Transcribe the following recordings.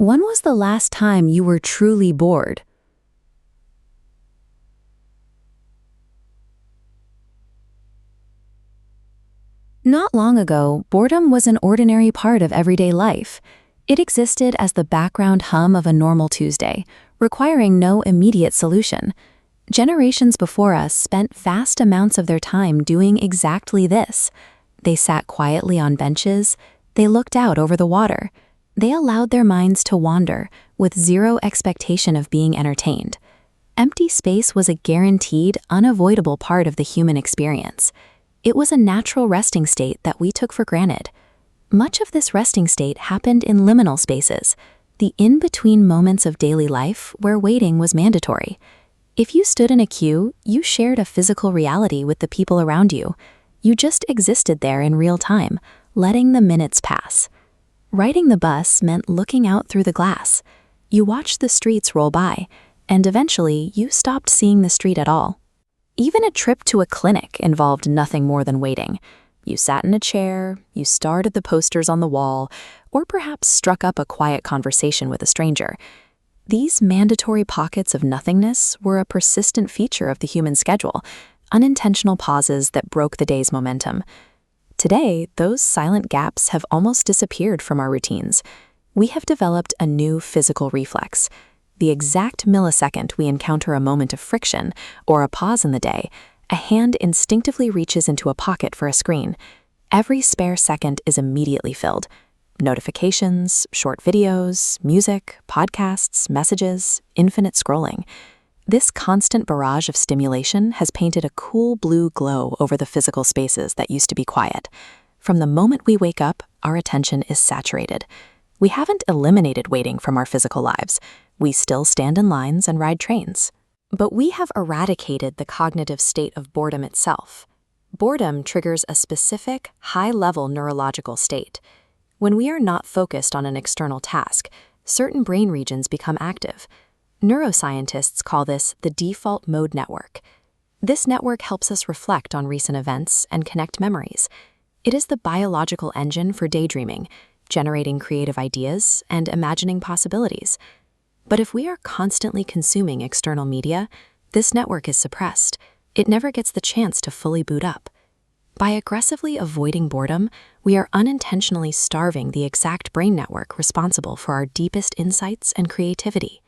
When was the last time you were truly bored? Not long ago, boredom was an ordinary part of everyday life. It existed as the background hum of a normal Tuesday, requiring no immediate solution. Generations before us spent vast amounts of their time doing exactly this. They sat quietly on benches, they looked out over the water, they allowed their minds to wander with zero expectation of being entertained. Empty space was a guaranteed, unavoidable part of the human experience. It was a natural resting state that we took for granted. Much of this resting state happened in liminal spaces, the in-between moments of daily life where waiting was mandatory. If you stood in a queue, you shared a physical reality with the people around you. You just existed there in real time, letting the minutes pass. Riding the bus meant looking out through the glass. You watched the streets roll by, and eventually you stopped seeing the street at all. Even a trip to a clinic involved nothing more than waiting. You sat in a chair, you stared at the posters on the wall, or perhaps struck up a quiet conversation with a stranger. These mandatory pockets of nothingness were a persistent feature of the human schedule, unintentional pauses that broke the day's momentum. Today, those silent gaps have almost disappeared from our routines. We have developed a new physical reflex. The exact millisecond we encounter a moment of friction or a pause in the day, a hand instinctively reaches into a pocket for a screen. Every spare second is immediately filled. Notifications, short videos, music, podcasts, messages, infinite scrolling. This constant barrage of stimulation has painted a cool blue glow over the physical spaces that used to be quiet. From the moment we wake up, our attention is saturated. We haven't eliminated waiting from our physical lives. We still stand in lines and ride trains. But we have eradicated the cognitive state of boredom itself. Boredom triggers a specific, high-level neurological state. When we are not focused on an external task, certain brain regions become active. Neuroscientists call this the default mode network. This network helps us reflect on recent events and connect memories. It is the biological engine for daydreaming, generating creative ideas and imagining possibilities. But if we are constantly consuming external media, this network is suppressed. It never gets the chance to fully boot up. By aggressively avoiding boredom, we are unintentionally starving the exact brain network responsible for our deepest insights and creativity.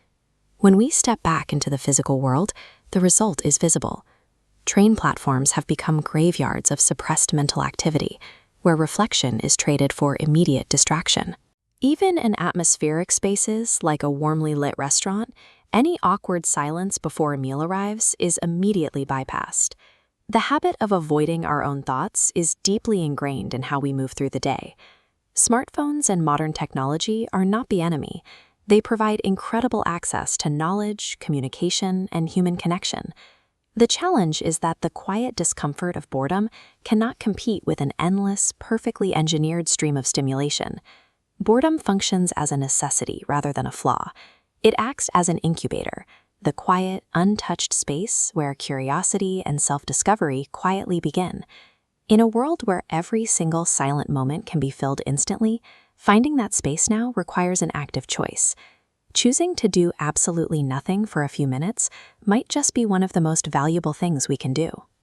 When we step back into the physical world, the result is visible. Train platforms have become graveyards of suppressed mental activity, where reflection is traded for immediate distraction. Even in atmospheric spaces like a warmly lit restaurant, any awkward silence before a meal arrives is immediately bypassed. The habit of avoiding our own thoughts is deeply ingrained in how we move through the day. Smartphones and modern technology are not the enemy. They provide incredible access to knowledge, communication, and human connection. The challenge is that the quiet discomfort of boredom cannot compete with an endless, perfectly engineered stream of stimulation. Boredom functions as a necessity rather than a flaw. It acts as an incubator, the quiet, untouched space where curiosity and self-discovery quietly begin. In a world where every single silent moment can be filled instantly, finding that space now requires an active choice. Choosing to do absolutely nothing for a few minutes might just be one of the most valuable things we can do.